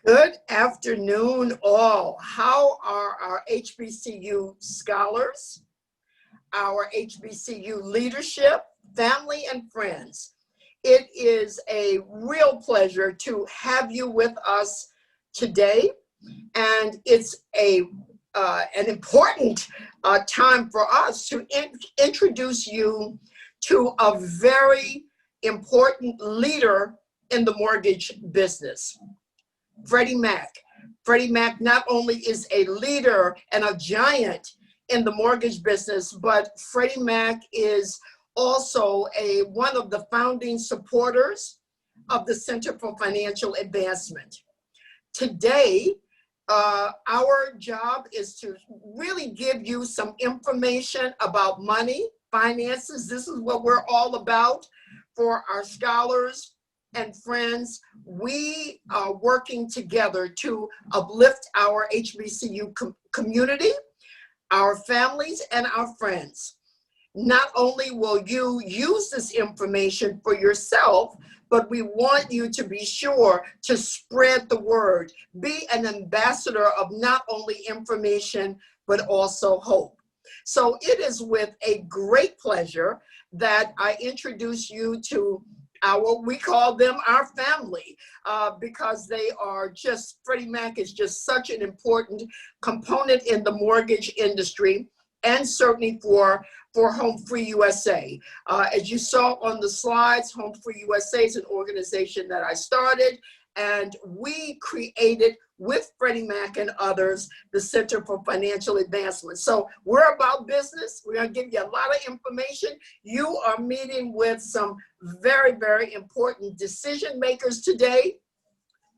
Good afternoon, all. How are our HBCU scholars, our HBCU leadership, family, and friends? It is a real pleasure to have you with us today, and it's an important time for us to introduce you to a very important leader in the mortgage business. Freddie Mac. Freddie Mac not only is a leader and a giant in the mortgage business, but Freddie Mac is also one of the founding supporters of the Center for Financial Advancement. Today, our job is to really give you some information about money, finances. This is what we're all about for our scholars and friends. We are working together to uplift our HBCU community, our families, and our friends. Not only will you use this information for yourself, but we want you to be sure to spread the word. Be an ambassador of not only information, but also hope. So it is with a great pleasure that I introduce you to we call them our family, because they are just, Freddie Mac is just such an important component in the mortgage industry, and certainly for HomeFree-USA. As you saw on the slides, HomeFree-USA is an organization that I started, and we created with Freddie Mac and others, the Center for Financial Advancement. So we're about business. We're gonna give you a lot of information. You are meeting with some very, very important decision makers today.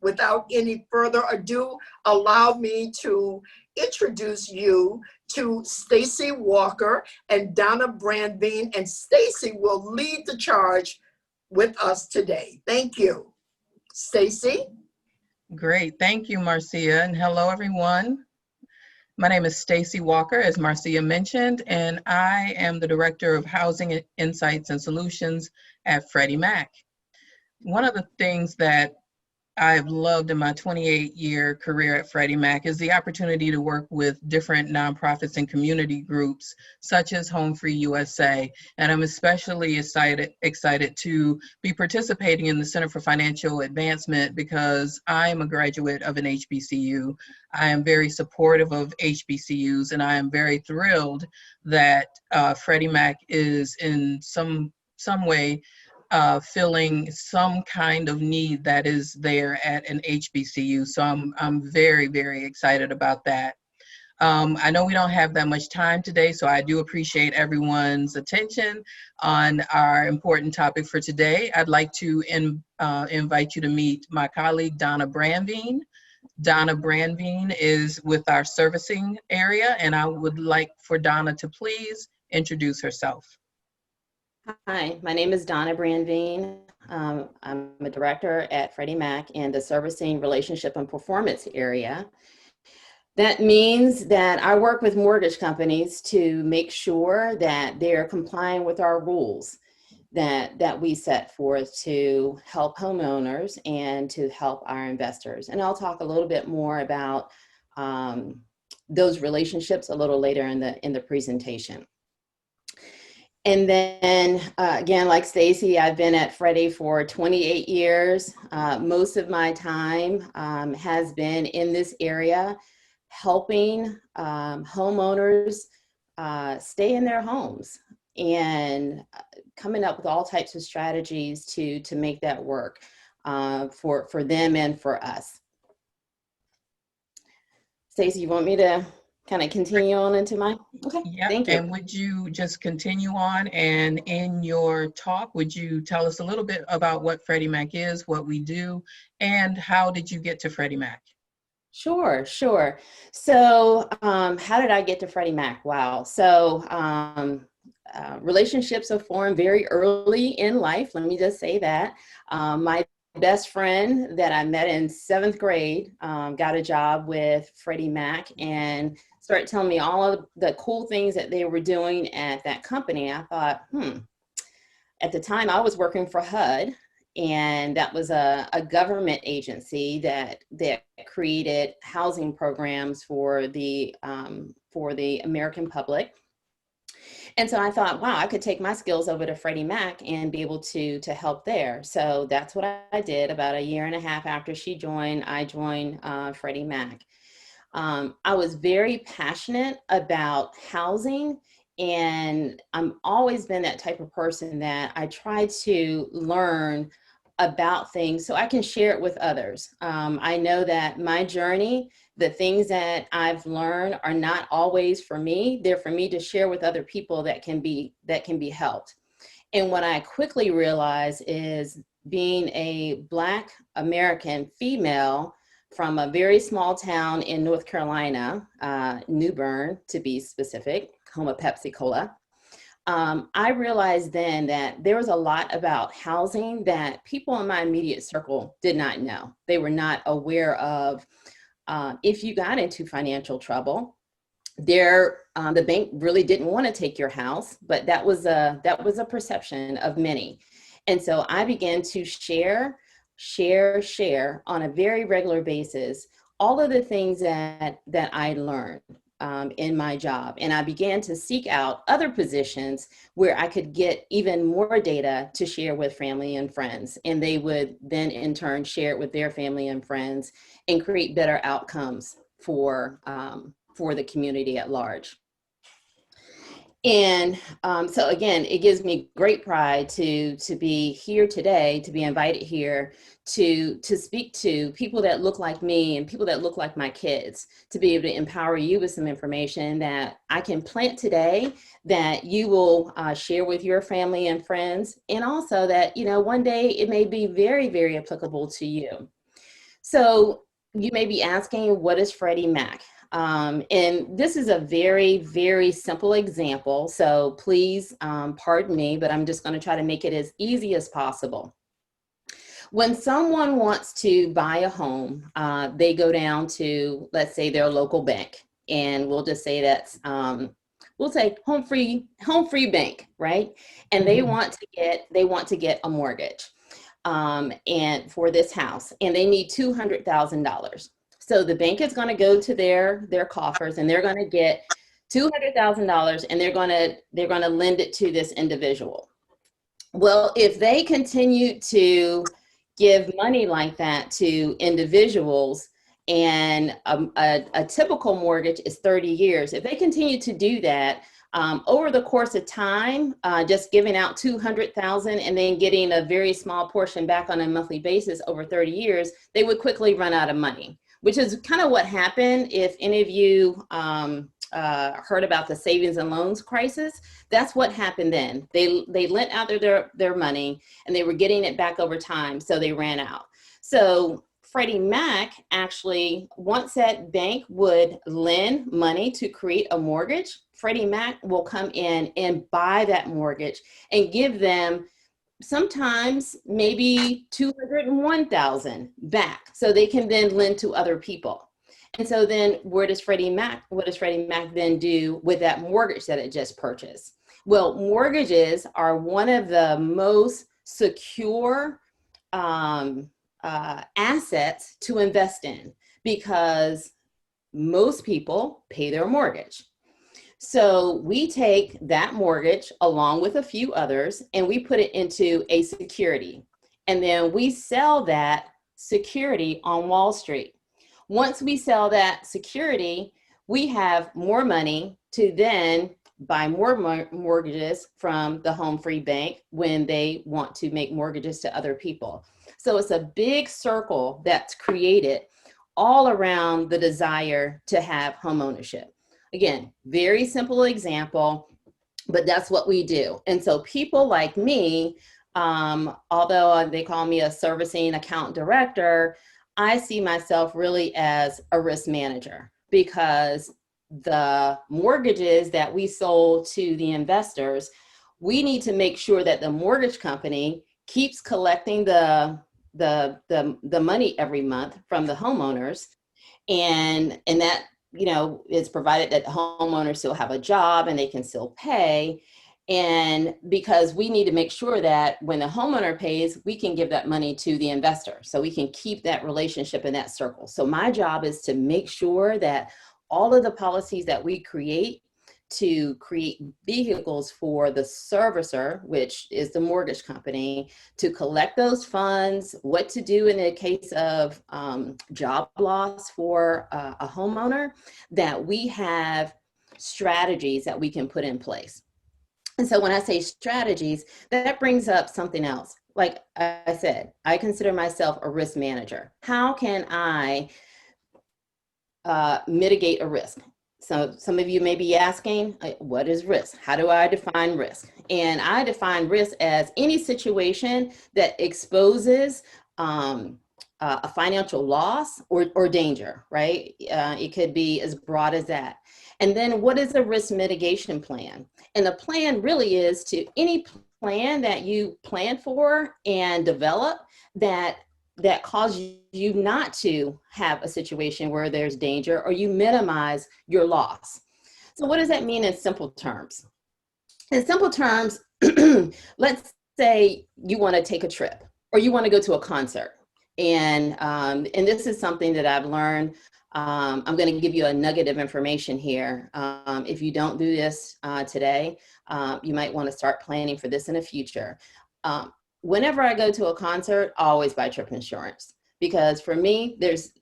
Without any further ado, allow me to introduce you to Stacey Walker and Donna Brandbean, and Stacey will lead the charge with us today. Thank you. Stacey? Great. Thank you, Marcia. And hello, everyone. My name is Stacey Walker, as Marcia mentioned, and I am the Director of Housing Insights and Solutions at Freddie Mac. One of the things that I've loved in my 28-year career at Freddie Mac is the opportunity to work with different nonprofits and community groups such as HomeFree-USA. And I'm especially excited to be participating in the Center for Financial Advancement because I'm a graduate of an HBCU. I am very supportive of HBCUs, and I am very thrilled that Freddie Mac is in some way filling some kind of need that is there at an HBCU. So I'm very, very excited about that. I know we don't have that much time today, so I do appreciate everyone's attention on our important topic for today. I'd like to invite you to meet my colleague, Donna Brandbean. Donna Brandbean is with our servicing area, and I would like for Donna to please introduce herself. Hi, my name is Donna Brandbean. I'm a director at Freddie Mac in the Servicing, Relationship, and Performance area. That means that I work with mortgage companies to make sure that they're complying with our rules that we set forth to help homeowners and to help our investors. And I'll talk a little bit more about those relationships a little later in the presentation. And then again, like Stacey, I've been at Freddie for 28 years. Most of my time has been in this area, helping homeowners stay in their homes and coming up with all types of strategies to make that work for them and for us. Stacey, you want me to kind of continue on into my, okay, yeah, thank you. And would you just continue on, and in your talk, would you tell us a little bit about what Freddie Mac is, what we do, and how did you get to Freddie Mac? Sure. So how did I get to Freddie Mac? Wow. So relationships are formed very early in life. Let me just say that. My best friend that I met in 7th grade got a job with Freddie Mac and started telling me all of the cool things that they were doing at that company. I thought, at the time I was working for HUD, And that was a government agency that created housing programs for the American public. And so I thought, wow, I could take my skills over to Freddie Mac and be able to help there. So that's what I did. About a year and a half after she joined, I joined Freddie Mac. I was very passionate about housing, and I'm always been that type of person that I try to learn about things so I can share it with others. I know that my journey, the things that I've learned are not always for me. They're for me to share with other people that can be helped. And what I quickly realized is, being a Black American female from a very small town in North Carolina, New Bern to be specific, home of Pepsi Cola. I realized then that there was a lot about housing that people in my immediate circle did not know. They were not aware of. If you got into financial trouble, the bank really didn't want to take your house, but that was a perception of many. And so I began to share on a very regular basis all of the things that I learned in my job. And I began to seek out other positions where I could get even more data to share with family and friends. And they would then in turn share it with their family and friends and create better outcomes for the community at large. And so again, it gives me great pride to be here today, to be invited here to speak to people that look like me and people that look like my kids, to be able to empower you with some information that I can plant today that you will share with your family and friends. And also that, one day it may be very, very applicable to you. So you may be asking, what is Freddie Mac? And this is a very, very simple example. So please pardon me, but I'm just going to try to make it as easy as possible. When someone wants to buy a home, they go down to, let's say, their local bank, and we'll just say that's, we'll say HomeFree Bank, right? And they want to get a mortgage, and for this house, and they need $200,000. So the bank is going to go to their coffers, and they're going to get $200,000, and they're going to lend it to this individual. Well, if they continue to give money like that to individuals, and a typical mortgage is 30 years, if they continue to do that over the course of time, just giving out $200,000 and then getting a very small portion back on a monthly basis over 30 years, they would quickly run out of money, which is kind of what happened. If any of you heard about the savings and loans crisis, that's what happened then. They lent out their money, and they were getting it back over time, so they ran out. So Freddie Mac actually, once that bank would lend money to create a mortgage, Freddie Mac will come in and buy that mortgage and give them sometimes maybe $201,000 back, so they can then lend to other people. And so then what does Freddie Mac then do with that mortgage that it just purchased? Well, mortgages are one of the most secure assets to invest in, because most people pay their mortgage. So we take that mortgage along with a few others, and we put it into a security, and then we sell that security on Wall Street. Once we sell that security, we have more money to then buy more mortgages from the HomeFree Bank when they want to make mortgages to other people. So it's a big circle that's created all around the desire to have home ownership. Again, very simple example, but that's what we do. And so people like me, although they call me a servicing account director, I see myself really as a risk manager, because the mortgages that we sold to the investors, we need to make sure that the mortgage company keeps collecting the money every month from the homeowners, and that is provided that the homeowners still have a job and they can still pay. And because we need to make sure that when the homeowner pays, we can give that money to the investor so we can keep that relationship in that circle. So my job is to make sure that all of the policies that we create to create vehicles for the servicer, which is the mortgage company, to collect those funds, what to do in the case of job loss for a homeowner, that we have strategies that we can put in place. And so when I say strategies, that brings up something else. Like I said, I consider myself a risk manager. How can I mitigate a risk? So some of you may be asking, what is risk? How do I define risk? And I define risk as any situation that exposes a financial loss or danger, right? It could be as broad as that. And then what is a risk mitigation plan? And the plan really is to any plan that you plan for and develop that cause you not to have a situation where there's danger, or you minimize your loss. So what does that mean in simple terms? In simple terms, let's say you want to take a trip or you want to go to a concert. And this is something that I've learned. I'm going to give you a nugget of information here. If you don't do this today, you might want to start planning for this in the future. Whenever I go to a concert, I always buy trip insurance, because for me, there's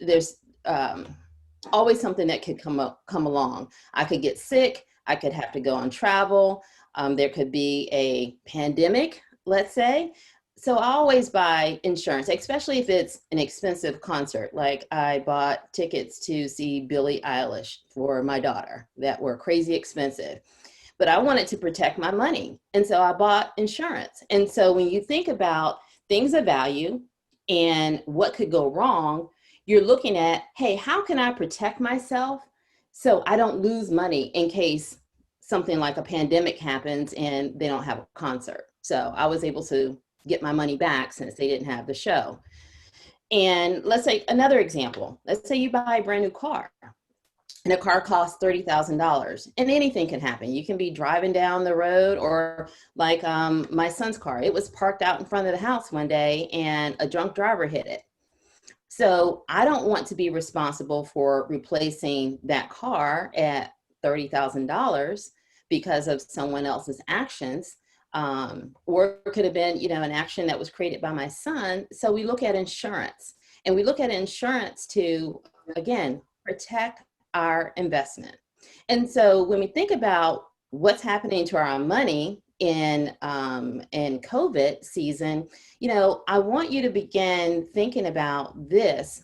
always something that could come along. I could get sick. I could have to go on travel. There could be a pandemic, let's say. So I always buy insurance, especially if it's an expensive concert. Like I bought tickets to see Billie Eilish for my daughter that were crazy expensive. But I wanted to protect my money. And so I bought insurance. And so when you think about things of value and what could go wrong, you're looking at, hey, how can I protect myself so I don't lose money in case something like a pandemic happens and they don't have a concert. So I was able to get my money back since they didn't have the show. And let's say another example, let's say you buy a brand new car. And a car costs $30,000, and anything can happen. You can be driving down the road, or like my son's car. It was parked out in front of the house one day and a drunk driver hit it. So I don't want to be responsible for replacing that car at $30,000 because of someone else's actions. Or it could have been, an action that was created by my son. So we look at insurance, and we look at insurance to, again, protect our investment. And so when we think about what's happening to our money in COVID season, I want you to begin thinking about this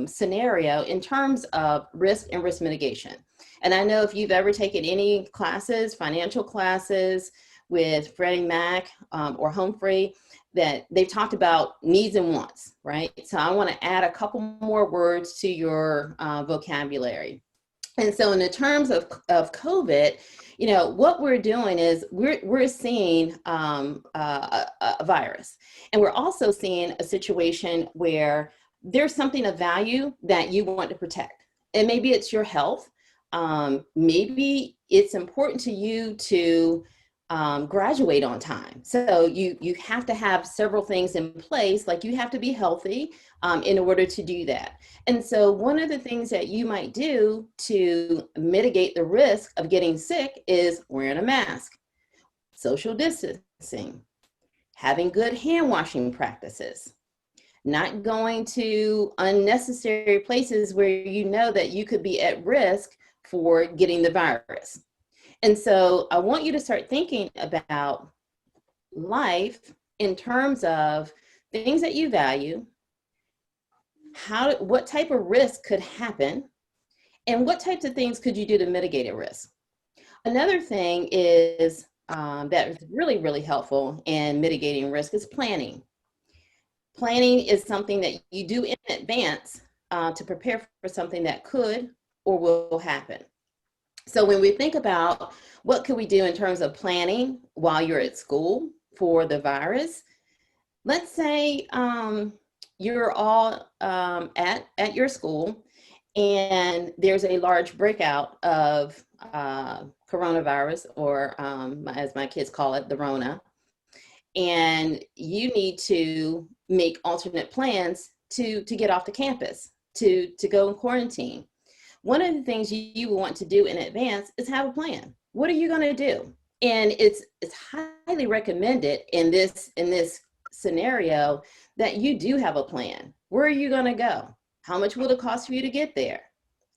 scenario in terms of risk and risk mitigation. And I know if you've ever taken any classes, financial classes with Freddie Mac or HomeFree, that they've talked about needs and wants, right? So I want to add a couple more words to your vocabulary. And so in the terms of COVID, what we're doing is we're seeing a virus. And we're also seeing a situation where there's something of value that you want to protect. And maybe it's your health. Maybe it's important to you to graduate on time. So you have to have several things in place, like you have to be healthy in order to do that. And so one of the things that you might do to mitigate the risk of getting sick is wearing a mask, social distancing, having good hand washing practices, not going to unnecessary places where you know that you could be at risk for getting the virus. And so I want you to start thinking about life in terms of things that you value, what type of risk could happen, and what types of things could you do to mitigate a risk. Another thing is that is really, really helpful in mitigating risk is planning. Planning is something that you do in advance to prepare for something that could or will happen. So when we think about what could we do in terms of planning while you're at school for the virus, let's say you're all at your school and there's a large breakout of coronavirus, or as my kids call it, the Rona. And you need to make alternate plans to get off the campus, to go in quarantine. One of the things you will want to do in advance is have a plan. What are you going to do? And it's highly recommended in this scenario that you do have a plan. Where are you going to go? How much will it cost for you to get there?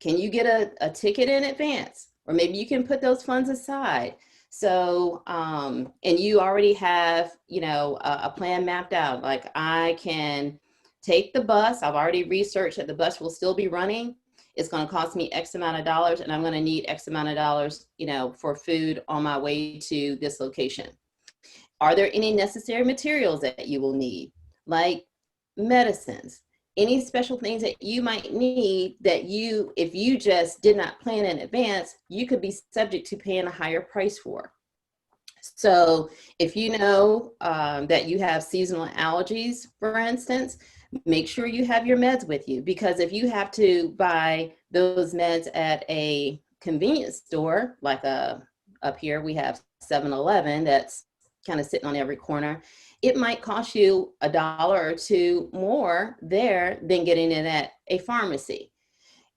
Can you get a ticket in advance? Or maybe you can put those funds aside. So, and you already have, a plan mapped out. Like, I can take the bus. I've already researched that the bus will still be running. It's going to cost me X amount of dollars, and I'm going to need X amount of dollars, for food on my way to this location. Are there any necessary materials that you will need, like medicines, any special things that you might need that if you just did not plan in advance, you could be subject to paying a higher price for? So if you know that you have seasonal allergies, for instance, make sure you have your meds with you, because if you have to buy those meds at a convenience store, like up here we have 7-Eleven that's kind of sitting on every corner, it might cost you $1 or $2 more there than getting it at a pharmacy.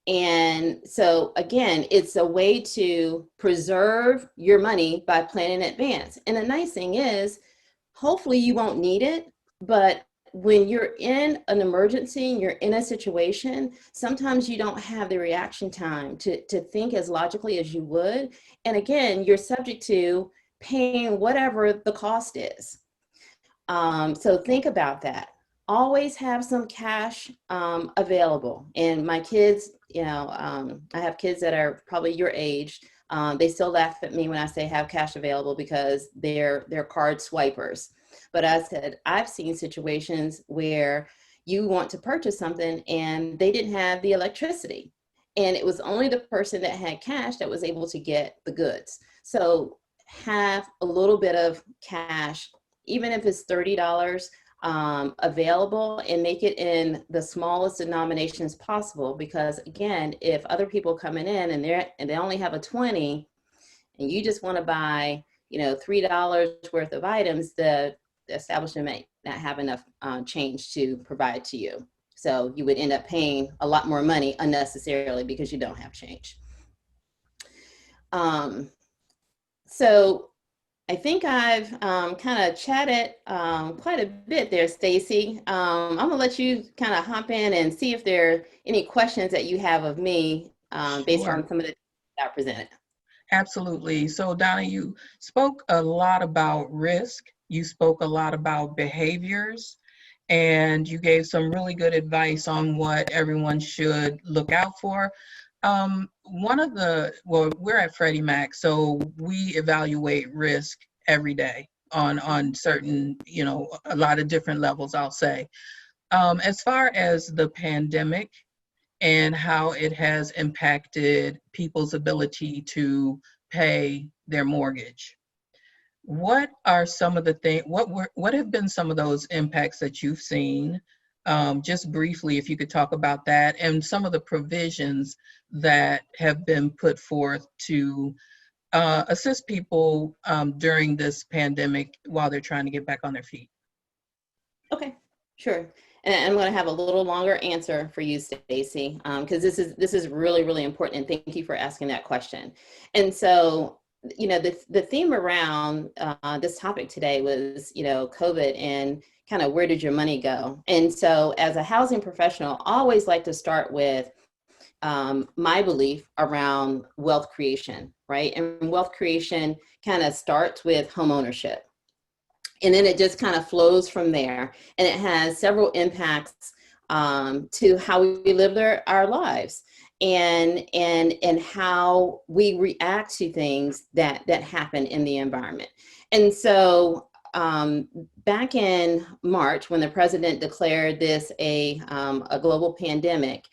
And so again, it's a way to preserve your money by planning in advance. And the nice thing is, hopefully you won't need it, but when you're in an emergency and you're in a situation, sometimes you don't have the reaction time to think as logically as you would. And again, you're subject to paying whatever the cost is. So think about that. Always have some cash available. And my kids, I have kids that are probably your age. They still laugh at me when I say have cash available, because they're card swipers. But I said, I've seen situations where you want to purchase something and they didn't have the electricity. And it was only the person that had cash that was able to get the goods. So have a little bit of cash, even if it's $30 available, and make it in the smallest denominations possible. Because again, if other people coming in and they only have a 20 and you just want to buy, $3 worth of items, the establishment may not have enough change to provide to you. So you would end up paying a lot more money unnecessarily because you don't have change. So I think I've kind of chatted quite a bit there, Stacey. I'm gonna let you kind of hop in and see if there are any questions that you have of me based Sure. on some of the that I presented. Absolutely. So Donna, you spoke a lot about risk. You spoke a lot about behaviors, and you gave some really good advice on what everyone should look out for. We're at Freddie Mac, so we evaluate risk every day on certain, a lot of different levels, I'll say. As far as the pandemic and how it has impacted people's ability to pay their mortgage, what are some of the things, what have been some of those impacts that you've seen? Just briefly, if you could talk about that and some of the provisions that have been put forth to assist people during this pandemic while they're trying to get back on their feet. Okay, sure. And I'm going to have a little longer answer for you, Stacey, because this is really, really important. And thank you for asking that question. And so, the theme around this topic today was, COVID and kind of where did your money go? And so as a housing professional, I always like to start with my belief around wealth creation, right? And wealth creation kind of starts with home ownership. And then it just kind of flows from there. And it has several impacts to how we live our lives and how we react to things that happen in the environment. And so back in March, when the president declared this a global pandemic,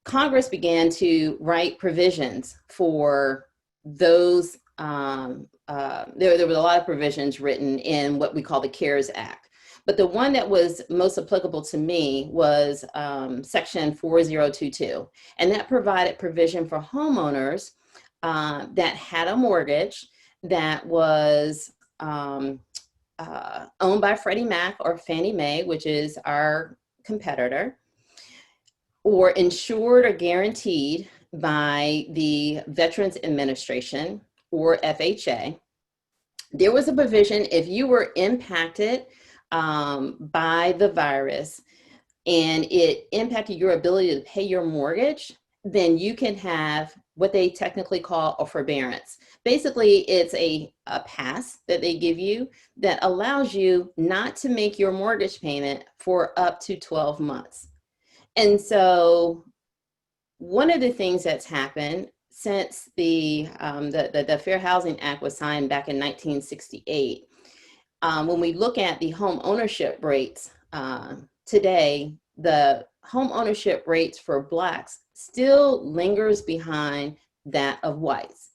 Congress began to write provisions for those. There was a lot of provisions written in what we call the CARES Act. But the one that was most applicable to me was Section 4022. And that provided provision for homeowners that had a mortgage that was owned by Freddie Mac or Fannie Mae, which is our competitor, or insured or guaranteed by the Veterans Administration or FHA. There was a provision if you were impacted by the virus and it impacted your ability to pay your mortgage, then you can have what they technically call a forbearance. Basically, it's a pass that they give you that allows you not to make your mortgage payment for up to 12 months. And so one of the things that's happened since the Fair Housing Act was signed back in 1968, when we look at the home ownership rates today, the home ownership rates for Blacks still lingers behind that of whites.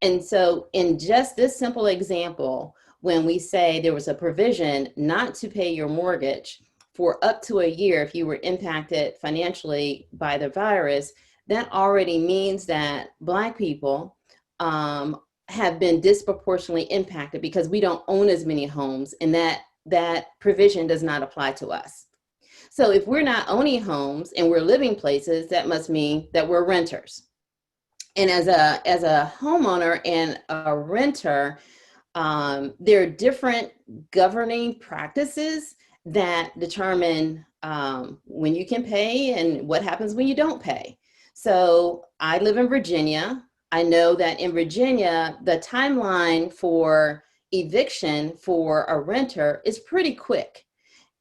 And so in just this simple example, when we say there was a provision not to pay your mortgage for up to a year if you were impacted financially by the virus, that already means that Black people have been disproportionately impacted because we don't own as many homes, and that provision does not apply to us. So if we're not owning homes and we're living places, that must mean that we're renters. And as a homeowner and a renter, there are different governing practices that determine when you can pay and what happens when you don't pay. So I live in Virginia. I know that in Virginia, the timeline for eviction for a renter is pretty quick.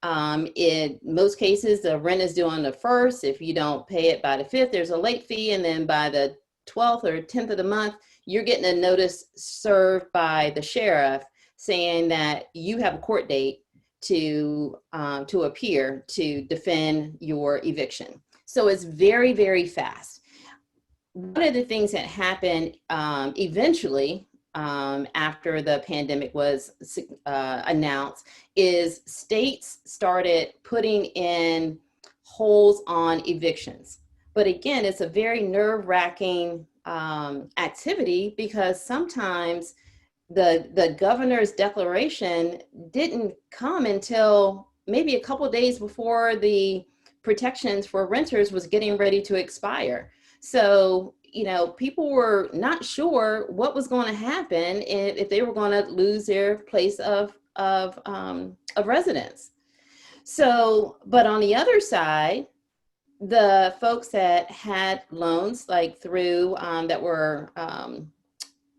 In most cases, the rent is due on the 1st. If you don't pay it by the 5th, there's a late fee. And then by the 12th or 10th of the month, you're getting a notice served by the sheriff saying that you have a court date to appear to defend your eviction. So it's very, very fast. One of the things that happened eventually after the pandemic was announced is states started putting in holds on evictions. But again, it's a very nerve-wracking activity because sometimes the governor's declaration didn't come until maybe a couple of days before the protections for renters was getting ready to expire. So, you know, people were not sure what was going to happen if they were going to lose their place of residence. So, but on the other side, the folks that had loans like through that were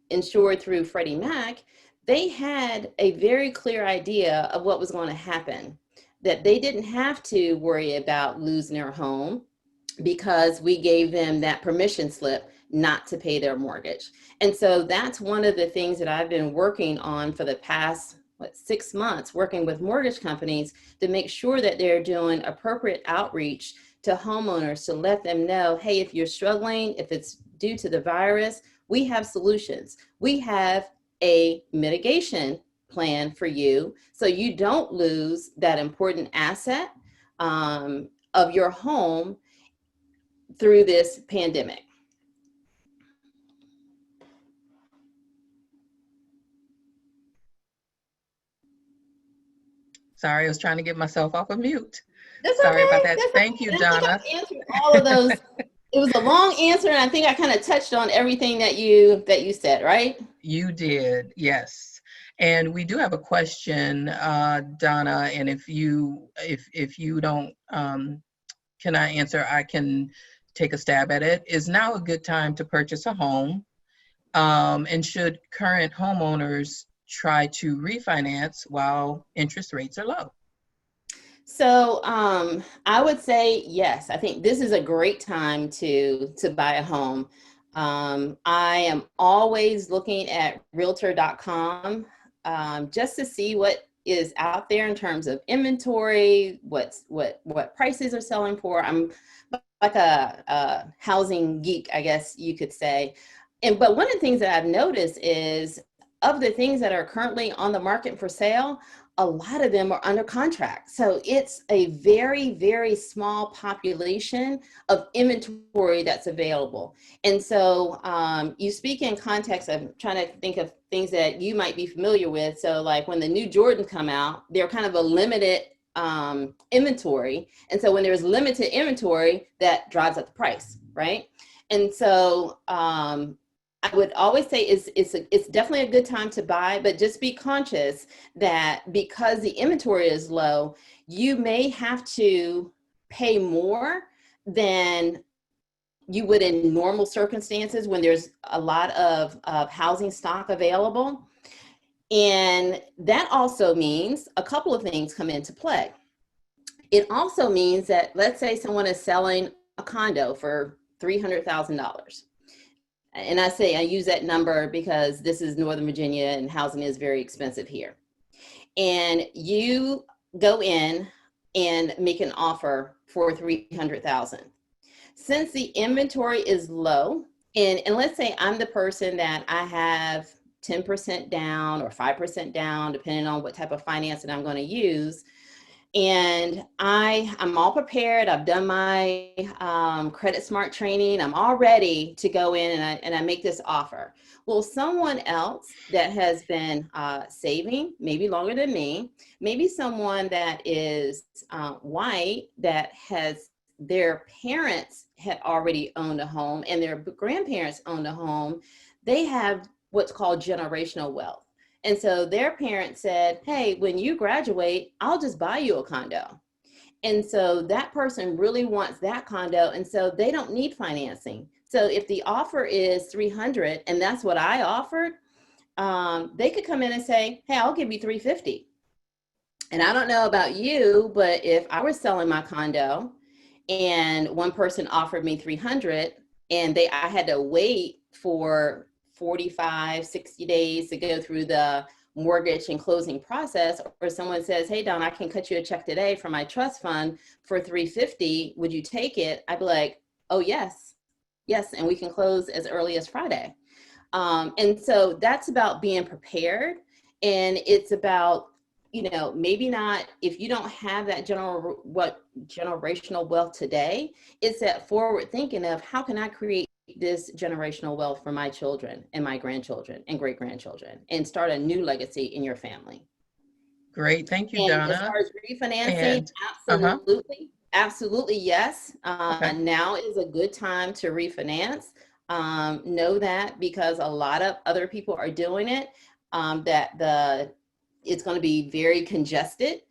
insured through Freddie Mac, they had a very clear idea of what was going to happen, that they didn't have to worry about losing their home because we gave them that permission slip not to pay their mortgage. And so that's one of the things that I've been working on for the past 6 months, working with mortgage companies to make sure that they're doing appropriate outreach to homeowners to let them know, hey, if you're struggling, if it's due to the virus, we have solutions. We have a mitigation plan for you so you don't lose that important asset of your home through this pandemic. Sorry, I was trying to get myself off of mute. That's Sorry okay. about that. That's Thank okay. you, I think Donna. I've answered all of those. It was a long answer, and I think I kind of touched on everything that you said, right? You did, yes. And we do have a question, Donna, and if you don't cannot answer, I can take a stab at it. Is now a good time to purchase a home? And should current homeowners try to refinance while interest rates are low? So I would say yes. I think this is a great time to buy a home. I am always looking at realtor.com just to see what is out there in terms of inventory, what prices are selling for. I'm like a housing geek, I guess you could say. But one of the things that I've noticed is of the things that are currently on the market for sale, a lot of them are under contract. So it's a very, very small population of inventory that's available. And so you speak in context of trying to think of things that you might be familiar with. So like when the new Jordans come out, they're kind of a limited inventory. And so when there's limited inventory, that drives up the price, right? And so I would always say it's definitely a good time to buy, but just be conscious that because the inventory is low, you may have to pay more than you would in normal circumstances when there's a lot of housing stock available. And that also means a couple of things come into play. It also means that, let's say someone is selling a condo for $300,000. And I use that number because this is Northern Virginia and housing is very expensive here. And you go in and make an offer for $300,000. Since the inventory is low, and let's say I'm the person that I have 10% down or 5% down, depending on what type of financing I'm going to use. And I'm all prepared. I've done my Credit Smart training. I'm all ready to go in and I make this offer. Well, someone else that has been saving, maybe longer than me, maybe someone that is white that has their parents had already owned a home and their grandparents owned a home, they have what's called generational wealth. And so their parents said, hey, when you graduate, I'll just buy you a condo. And so that person really wants that condo. And so they don't need financing. So if the offer is 300 and that's what I offered, they could come in and say, hey, I'll give you 350. And I don't know about you, but if I was selling my condo and one person offered me 300 and I had to wait for 45, 60 days to go through the mortgage and closing process, or someone says, hey, Donna, I can cut you a check today from my trust fund for 350. Would you take it? I'd be like, oh, yes. And we can close as early as Friday. And so that's about being prepared. And it's about, maybe not, if you don't have that generational wealth today, it's that forward thinking of how can I create this generational wealth for my children and my grandchildren and great grandchildren and start a new legacy in your family. Great. Thank you, and Donna. As far as refinancing, absolutely yes. Okay. Now is a good time to refinance. Know that because a lot of other people are doing it, it's going to be very congested.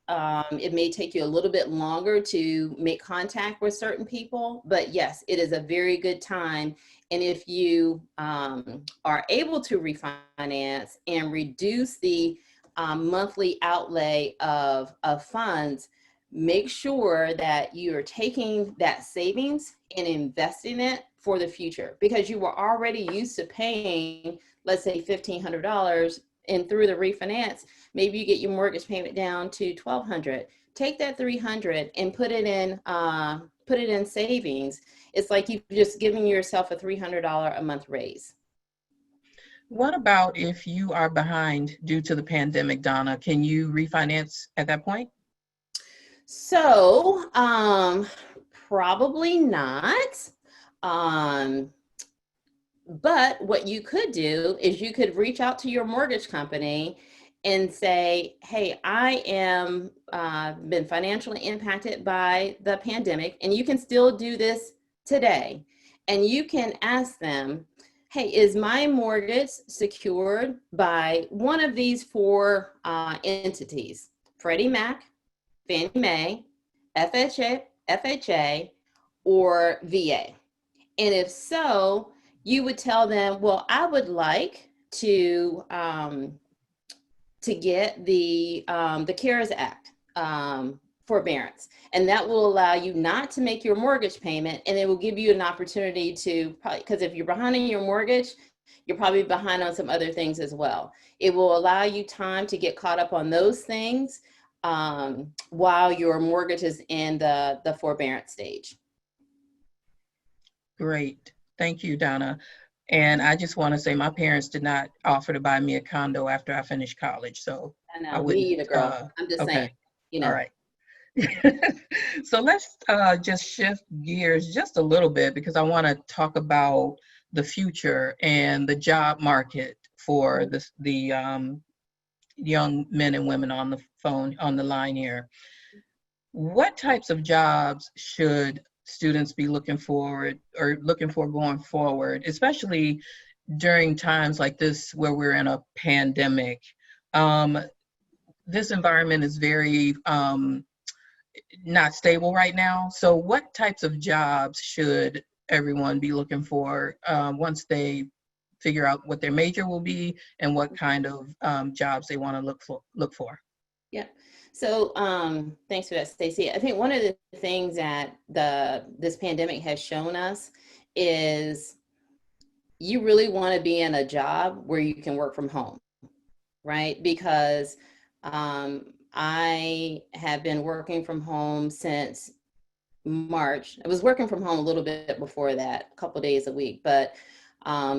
It may take you a little bit longer to make contact with certain people, but yes, it is a very good time. And if you are able to refinance and reduce the monthly outlay of funds, make sure that you are taking that savings and investing it for the future, because you were already used to paying, let's say $1,500, and through the refinance, maybe you get your mortgage payment down to $1,200. Take that $300 and put it in savings. It's like you've just given yourself a $300 a month raise. What about if you are behind due to the pandemic, Donna? Can you refinance at that point? So, probably not. But what you could do is you could reach out to your mortgage company and say, hey, I am been financially impacted by the pandemic, and you can still do this today. And you can ask them, hey, is my mortgage secured by one of these four entities? Freddie Mac, Fannie Mae, FHA, or VA? And if so, you would tell them, well, I would like to get the CARES Act forbearance, and that will allow you not to make your mortgage payment, and it will give you an opportunity to, because if you're behind on your mortgage, you're probably behind on some other things as well. It will allow you time to get caught up on those things while your mortgage is in the forbearance stage. Great. Thank you, Donna. And I just want to say my parents did not offer to buy me a condo after I finished college. So I know, I me wouldn't, either, girl. I'm just saying, okay, you all know. right. So let's just shift gears just a little bit because I want to talk about the future and the job market for the young men and women on the phone, on the line here. What types of jobs should students be looking forward or looking for going forward, especially during times like this where we're in a pandemic? Um, this environment is very not stable right now. So what types of jobs should everyone be looking for once they figure out what their major will be and what kind of jobs they want to look for? Yeah. So thanks for that, Stacey. I think one of the things that this pandemic has shown us is you really want to be in a job where you can work from home, right? Because I have been working from home since March. I was working from home a little bit before that, a couple days a week, but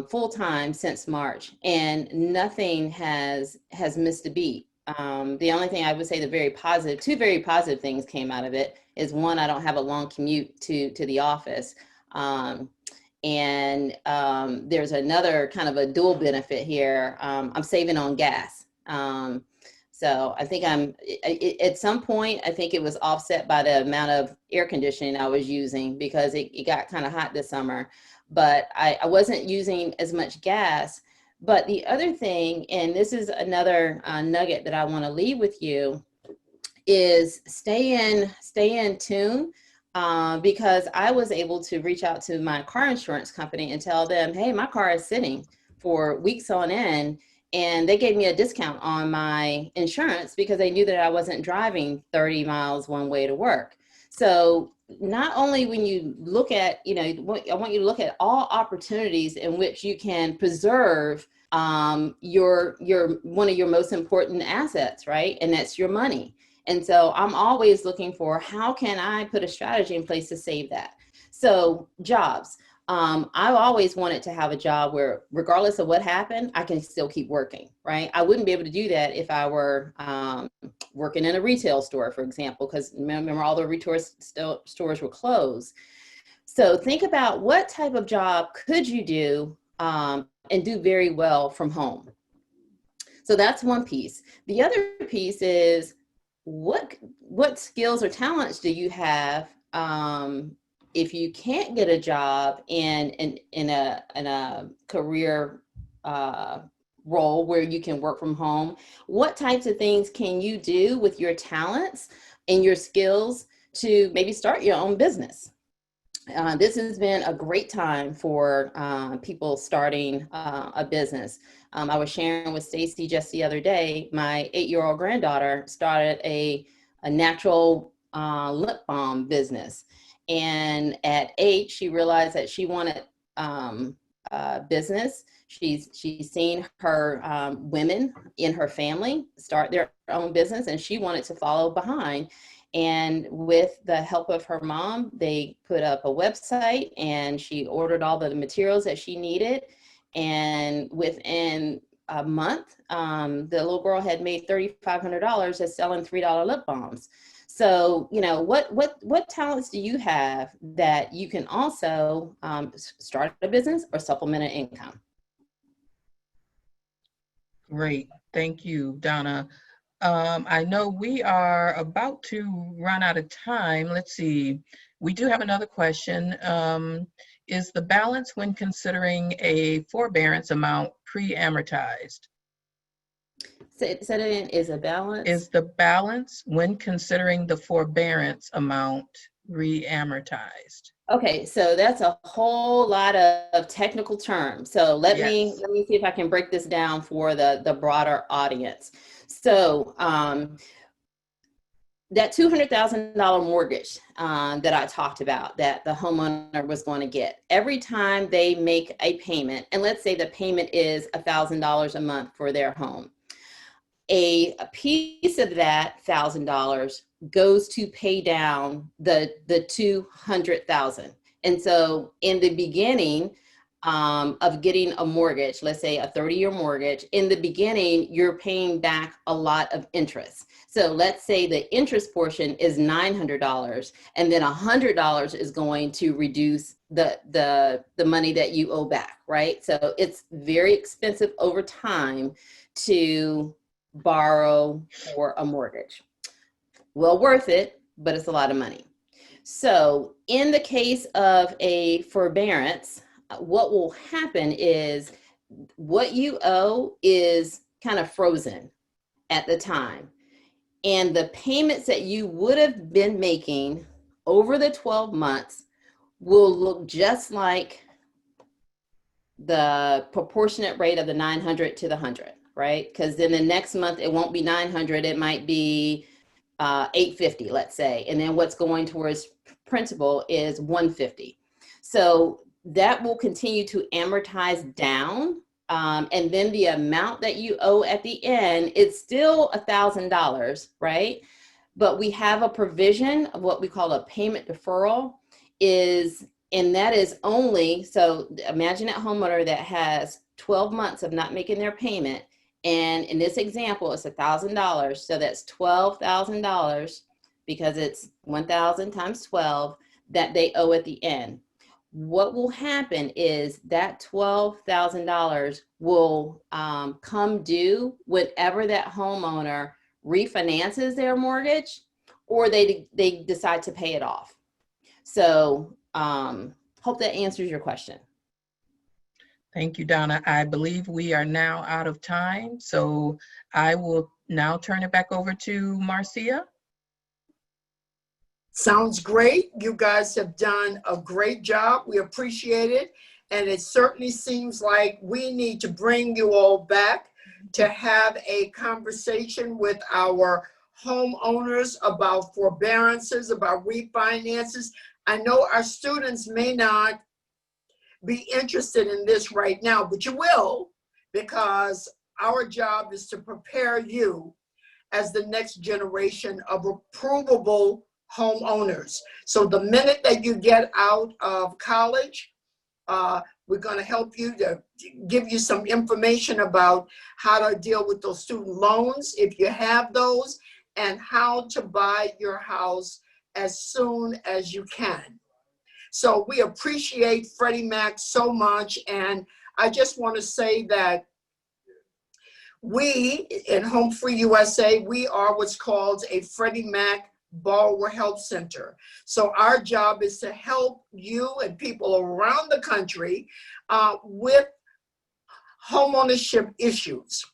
full time since March, and nothing has missed a beat. The only thing I would say, two very positive things came out of it is one, I don't have a long commute to the office. And there's another kind of a dual benefit here. I'm saving on gas. So I think at some point, I think it was offset by the amount of air conditioning I was using because it got kind of hot this summer, but I wasn't using as much gas. But the other thing, and this is another nugget that I want to leave with you, is stay in tune. Because I was able to reach out to my car insurance company and tell them, hey, my car is sitting for weeks on end. And they gave me a discount on my insurance because they knew that I wasn't driving 30 miles one way to work. So not only when you look at, I want you to look at all opportunities in which you can preserve your one of your most important assets, right? And that's your money. And so I'm always looking for how can I put a strategy in place to save that. So jobs. I've always wanted to have a job where regardless of what happened, I can still keep working, right? I wouldn't be able to do that if I were working in a retail store, for example, because remember all the retail stores were closed. So think about what type of job could you do and do very well from home. So that's one piece. The other piece is what skills or talents do you have if you can't get a job in a career role where you can work from home? What types of things can you do with your talents and your skills to maybe start your own business? This has been a great time for people starting a business. I was sharing with Stacey just the other day, my 8-year-old granddaughter started a natural lip balm business. And at 8, she realized that she wanted business. She's seen her women in her family start their own business, and she wanted to follow behind. And with the help of her mom, they put up a website and she ordered all the materials that she needed. And within a month, the little girl had made $3,500 just selling $3 lip balms. So, what talents do you have that you can also start a business or supplement an income? Great. Thank you, Donna. I know we are about to run out of time. Let's see. We do have another question. Is the balance when considering a forbearance amount pre-amortized? Say that again, is a balance? Is the balance when considering the forbearance amount re-amortized? Okay, so that's a whole lot of technical terms. So let me Yes. see if I can break this down for the broader audience. So that $200,000 mortgage that I talked about that the homeowner was going to get, every time they make a payment, and let's say the payment is $1,000 a month for their home, a piece of that $1,000 goes to pay down the 200,000. And so in the beginning, of getting a mortgage, let's say a 30-year mortgage, in the beginning, you're paying back a lot of interest. So let's say the interest portion is $900, and then $100 is going to reduce the money that you owe back, right? So it's very expensive over time to borrow for a mortgage. Well worth it, but it's a lot of money. So in the case of a forbearance, what will happen is what you owe is kind of frozen at the time. And the payments that you would have been making over the 12 months will look just like the proportionate rate of the 900 to the 100, right? Because then the next month it won't be 900, it might be 850, let's say. And then what's going towards principal is 150. So that will continue to amortize down. And then the amount that you owe at the end, it's still $1,000, right? But we have a provision of what we call a payment deferral and that is only, so imagine a homeowner that has 12 months of not making their payment. And in this example, it's $1,000. So that's $12,000 because it's 1,000 times 12 that they owe at the end. What will happen is that $12,000 will come due whenever that homeowner refinances their mortgage or they decide to pay it off. So hope that answers your question. Thank you, Donna. I believe we are now out of time, so I will now turn it back over to Marcia. Sounds great. You guys have done a great job. We appreciate it. And it certainly seems like we need to bring you all back to have a conversation with our homeowners about forbearances, about refinances. I know our students may not be interested in this right now, but you will, because our job is to prepare you as the next generation of approvable homeowners. So the minute that you get out of college, we're going to help you to give you some information about how to deal with those student loans, if you have those, and how to buy your house as soon as you can. So we appreciate Freddie Mac so much. And I just want to say that we in HomeFree-USA, we are what's called a Freddie Mac Borrower Help Center. So our job is to help you and people around the country with homeownership issues.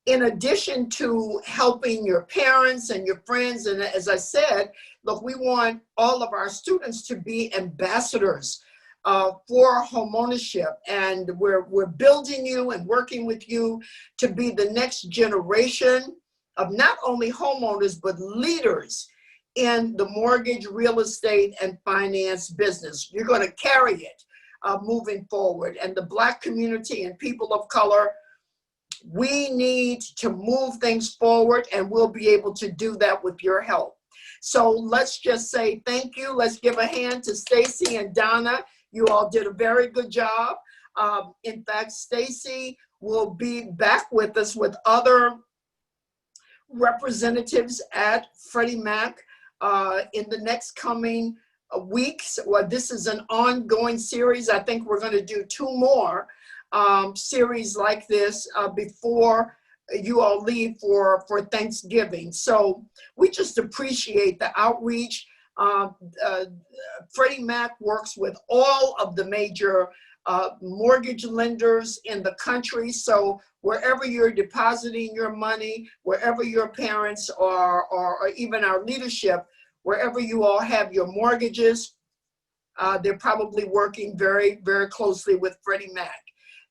In addition to helping your parents and your friends, and as I said, look, we want all of our students to be ambassadors for homeownership, and we're building you and working with you to be the next generation of not only homeowners, but leaders in the mortgage, real estate, and finance business. You're going to carry it moving forward. And the Black community and people of color, we need to move things forward, and we'll be able to do that with your help. So let's just say thank you. Let's give a hand to Stacey and Donna. You all did a very good job. In fact, Stacey will be back with us with other representatives at Freddie Mac in the next coming weeks. Well, this is an ongoing series. I think we're going to do 2 more series like this before you all leave for Thanksgiving. So we just appreciate the outreach. Freddie Mac works with all of the major mortgage lenders in the country. So wherever you're depositing your money, wherever your parents are, or even our leadership, wherever you all have your mortgages, they're probably working very, very closely with Freddie Mac.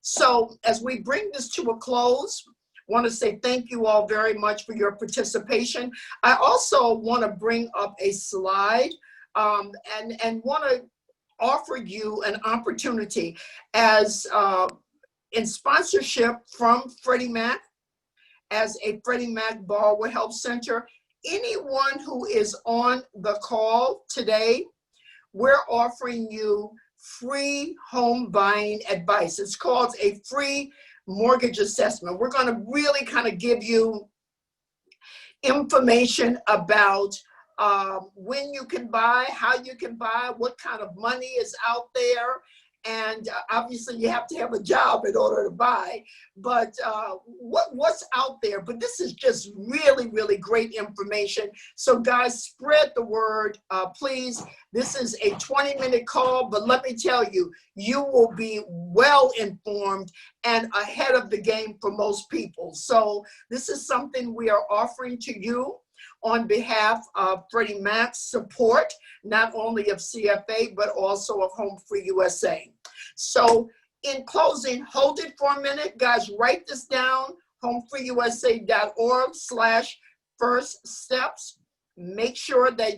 So as we bring this to a close, I want to say thank you all very much for your participation. I also want to bring up a slide and want to offer you an opportunity as in sponsorship from Freddie Mac, as a Freddie Mac Borrower Help Center. Anyone who is on the call today, we're offering you free home buying advice. It's called a free mortgage assessment. We're going to really kind of give you information about when you can buy, how you can buy, what kind of money is out there. And obviously you have to have a job in order to buy, but what's out there. But this is just really, really great information. So guys, spread the word, please. This is a 20-minute call, but let me tell you, you will be well informed and ahead of the game for most people. So this is something we are offering to you on behalf of Freddie Mac's support, not only of CFA, but also of HomeFree-USA. So in closing, hold it for a minute. Guys, write this down, HomeFree-USA.org/first steps. Make sure that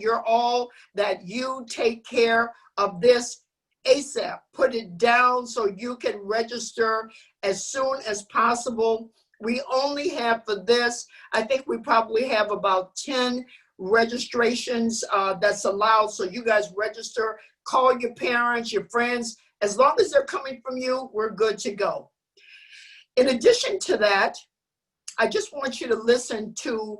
you take care of this ASAP. Put it down so you can register as soon as possible. We only have for this, I think we probably have about 10 registrations that's allowed. So you guys register, call your parents, your friends. As long as they're coming from you, we're good to go. In addition to that, I just want you to listen to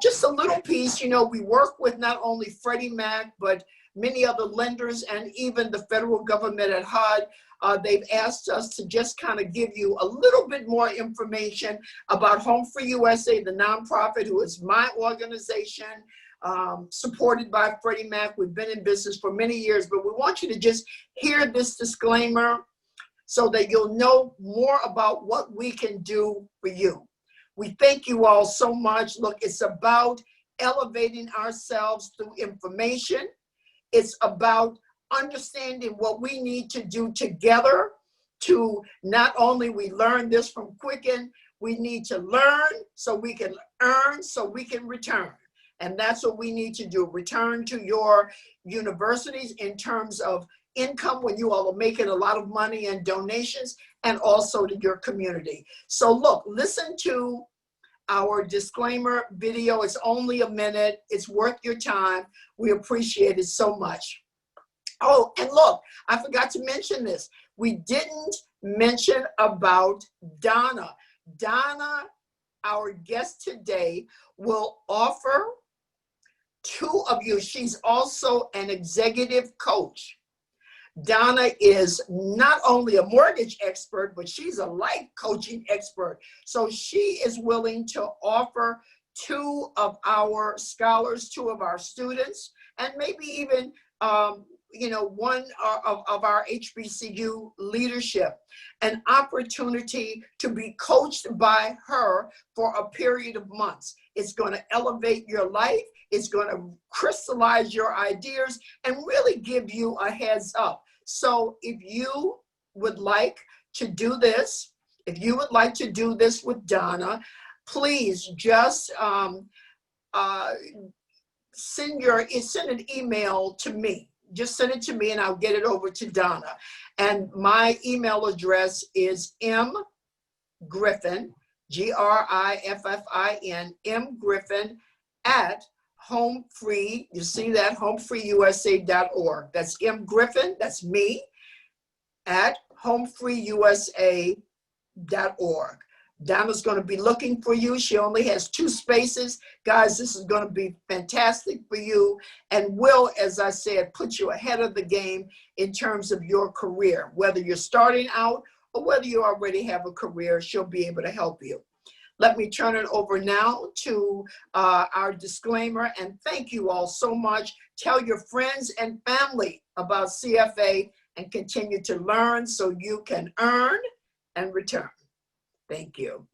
just a little piece. You know, we work with not only Freddie Mac, but many other lenders and even the federal government at HUD. They've asked us to just kind of give you a little bit more information about HomeFree-USA, the nonprofit who is my organization, supported by Freddie Mac. We've been in business for many years, but we want you to just hear this disclaimer so that you'll know more about what we can do for you. We thank you all so much. Look, it's about elevating ourselves through information. It's about understanding what we need to do together to not only we learn this from Quicken, we need to learn so we can earn, so we can return. And that's what we need to do. Return to your universities in terms of income when you all are making a lot of money and donations, and also to your community. So look, listen to our disclaimer video. It's only a minute. It's worth your time. We appreciate it so much. Oh, and look, I forgot to mention this. We didn't mention about Donna. Donna, our guest today, will offer two of you. She's also an executive coach. Donna is not only a mortgage expert, but she's a life coaching expert. So she is willing to offer two of our scholars, two of our students, and maybe even one of our HBCU leadership, an opportunity to be coached by her for a period of months. It's going to elevate your life. It's going to crystallize your ideas and really give you a heads up. So if you would like to do this, with Donna, please just send an email to me. Just send it to me and I'll get it over to Donna. And my email address is mgriffin, Griffin, mgriffin @HomeFree, you see that, HomeFree-USA.org. That's mgriffin, that's me, @HomeFree-USA.org. Donna's going to be looking for you. She only has 2 spaces. Guys, this is going to be fantastic for you and will, as I said, put you ahead of the game in terms of your career. Whether you're starting out or whether you already have a career, she'll be able to help you. Let me turn it over now to our disclaimer, and thank you all so much. Tell your friends and family about CFA and continue to learn so you can earn and return. Thank you.